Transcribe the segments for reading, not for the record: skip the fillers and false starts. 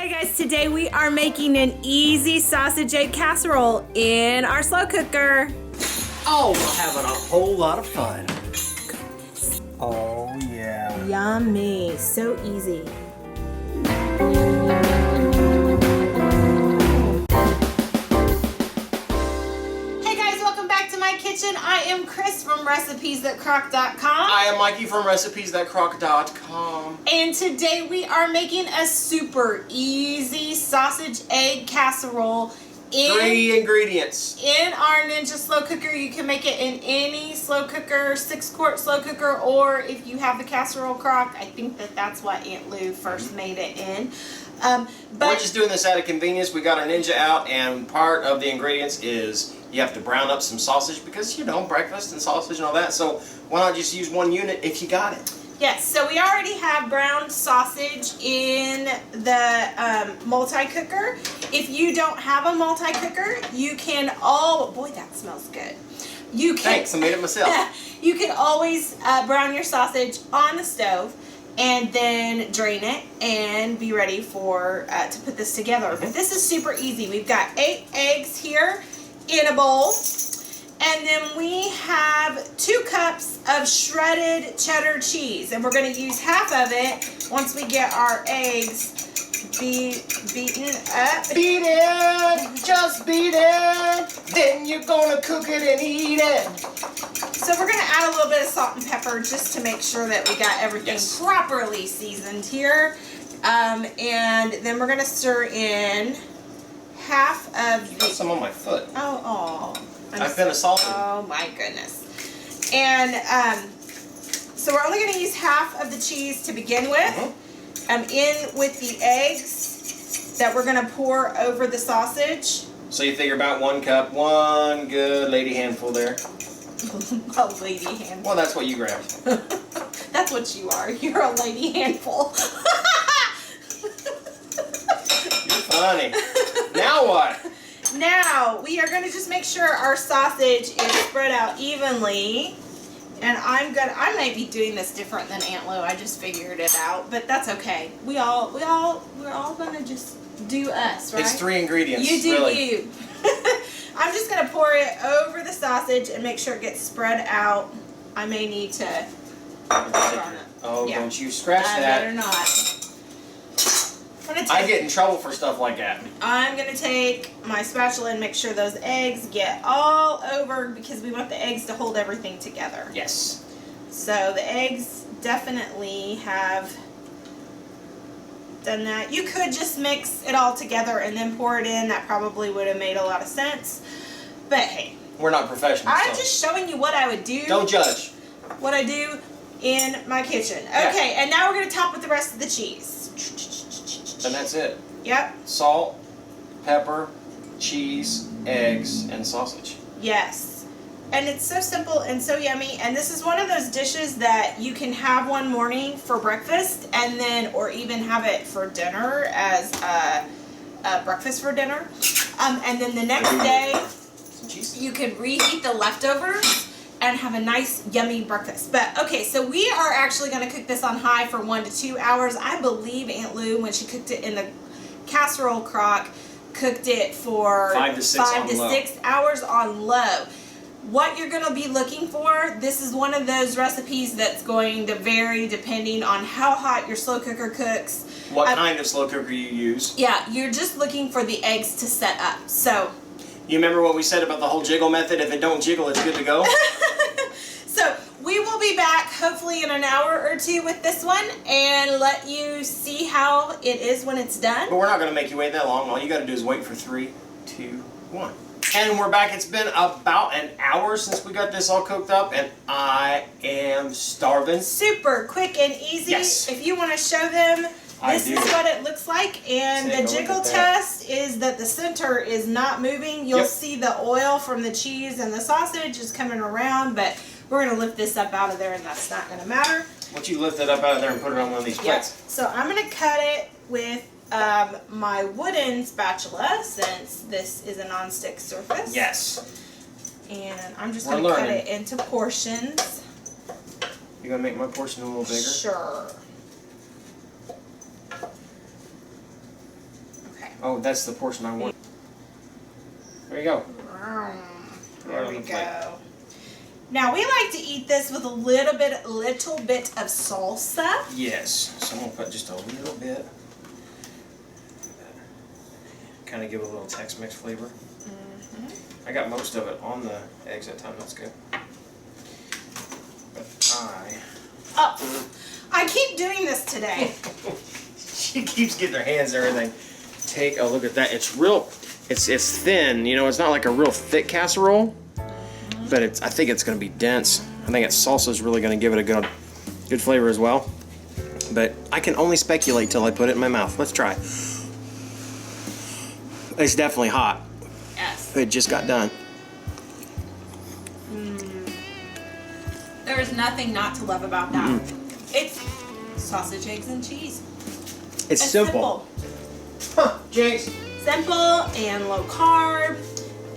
Hi guys, today we are making an easy sausage egg casserole in our slow cooker. Oh, we're having a whole lot of fun. Oh yeah. Yummy, so easy. Hey guys, welcome back to my kitchen. I am Cris from RecidesThatCrock.com. I am Mikey from RecidesThatCrock.com. And today we are making a super easy sausage egg casserole. 3 ingredients. In our Ninja slow cooker. You can make it in any slow cooker, 6-quart slow cooker, or if you have the Casserole Crock. I think that's what Aunt Lou first made it in. But we're just doing this out of convenience. We got our Ninja out, and part of the ingredients is you have to brown up some sausage because, you know, breakfast and sausage and all that. So why not just use 1 unit if you got it? Yes, so we already have browned sausage in the multi-cooker. If you don't have a multi-cooker, you can boy, that smells good. You can, Thanks, I made it myself. You can always brown your sausage on the stove and then drain it and be ready for to put this together. But this is super easy. We've got 8 eggs here in a bowl. And then we have 2 cups of shredded cheddar cheese. And we're going to use half of it once we get our eggs beaten up. Beat it! Just beat it! Then you're going to cook it and eat it. So we're going to add a little bit of salt and pepper just to make sure that we got everything properly seasoned here. And then we're going to stir in half of You got some on my foot. Oh. I've been assaulted. Oh my goodness. And so we're only going to use half of the cheese to begin with. In with the eggs that we're going to pour over the sausage. So you figure about 1 cup, 1 good lady handful there. A lady handful. Well, that's what you grabbed. That's what you are. You're a lady handful. You're funny. Now what? Now, we are going to just make sure our sausage is spread out evenly. And I might be doing this different than Aunt Lou. I just figured it out, but that's okay. We're all going to just do us, right? It's 3 ingredients. You do really. you. I'm just going to pour it over the sausage and make sure it gets spread out. I may need to. Oh, yeah. Don't you scratch that. I better not. I get in trouble for stuff like that. I'm going to take my spatula and make sure those eggs get all over because we want the eggs to hold everything together. Yes. So the eggs definitely have done that. You could just mix it all together and then pour it in. That probably would have made a lot of sense. But hey. We're not professionals. I'm just showing you what I would do. Don't judge. What I do in my kitchen. Okay, and now we're going to top with the rest of the cheese. And that's it. Yep. Salt, pepper, cheese, eggs, and sausage. Yes. And it's so simple and so yummy. And this is one of those dishes that you can have one morning for breakfast and then, or even have it for dinner as a breakfast for dinner. And then the next day, you can reheat the leftovers and have a nice, yummy breakfast. But, okay, so we are actually going to cook this on high for 1 to 2 hours. I believe Aunt Lou, when she cooked it in the Casserole Crock, cooked it for 5 to 6 hours on low. What you're going to be looking for, this is one of those recipes that's going to vary depending on how hot your slow cooker cooks. What kind of slow cooker you use. Yeah, you're just looking for the eggs to set up. So, you remember what we said about the whole jiggle method? If it don't jiggle, it's good to go. So we will be back hopefully in an hour or 2 with this one and let you see how it is when it's done. But we're not going to make you wait that long. All you got to do is wait for 3, 2, 1. And we're back. It's been about an hour since we got this all cooked up, and I am starving. Super quick and easy. Yes. If you want to show them, this is what it looks like. And the jiggle test is that the center is not moving. You'll see the oil from the cheese and the sausage is coming around, but we're going to lift this up out of there, and that's not going to matter. Once you lift it up out of there and put it on one of these plates. So I'm going to cut it with my wooden spatula, since this is a non-stick surface. Yes. And I'm just going to cut it into portions. You going to make my portion a little bigger? Sure. Oh, that's the portion I want. There you go. There we go. Now we like to eat this with a little bit of salsa. Yes. So I'm gonna put just a little bit. Kind of give it a little Tex-Mex flavor. I got most of it on the eggs that time. That's good. But I keep doing this today. She keeps getting her hands and everything. Take a look at that. It's real. It's thin. You know, it's not like a real thick casserole, but I think it's going to be dense. I think that salsa is really going to give it a good flavor as well. But I can only speculate till I put it in my mouth. Let's try. It's definitely hot. Yes. It just got done. There is nothing not to love about that. It's sausage, eggs, and cheese. It's simple. Huh, Jinx. Simple and low carb.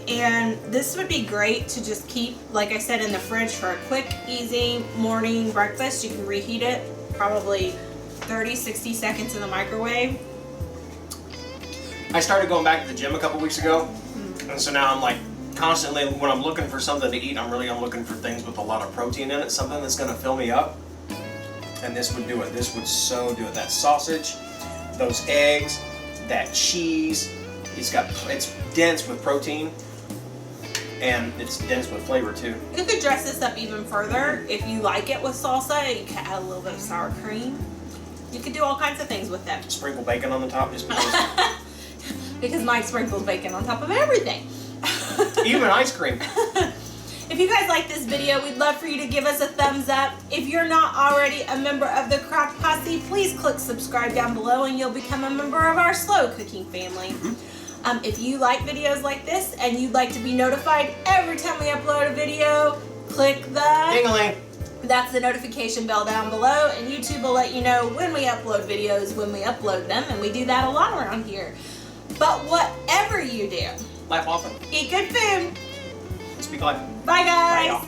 And this would be great to just keep, like I said, in the fridge for a quick, easy morning breakfast. You can reheat it probably 30, 60 seconds in the microwave. I started going back to the gym a couple weeks ago, and so now I'm like constantly, when I'm looking for something to eat, I'm looking for things with a lot of protein in it, something that's going to fill me up. And this would do it. This would so do it. That sausage, those eggs, that cheese. It's dense with protein, and it's dense with flavor too. You could dress this up even further if you like it with salsa. You could add a little bit of sour cream. You could do all kinds of things with it. Sprinkle bacon on the top just because. Because Mike sprinkles bacon on top of everything. Even ice cream. If you guys like this video, we'd love for you to give us a thumbs up. If you're not already a member of the Crock Posse, please click subscribe down below and you'll become a member of our slow cooking family. If you like videos like this and you'd like to be notified every time we upload a video, click the Ding-a-ling. That's the notification bell down below, and YouTube will let you know when we upload videos, when we upload them, and we do that a lot around here. But whatever you do, Laugh often. eat good food. Speak life. Bye, guys. Bye,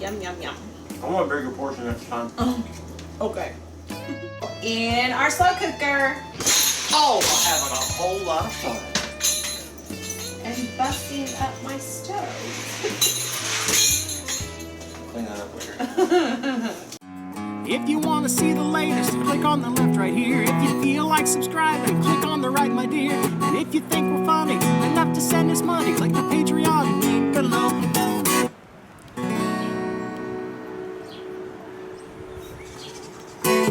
Yum, yum, yum. I want a bigger portion next time. Okay. In our slow cooker. Oh, I'm having a whole lot of fun. And busting up my stove. Clean that up later. If you want to see the latest, click on the left right here. If you feel like subscribing, click on the right, my dear. And if you think we're funny enough to send us money, click the page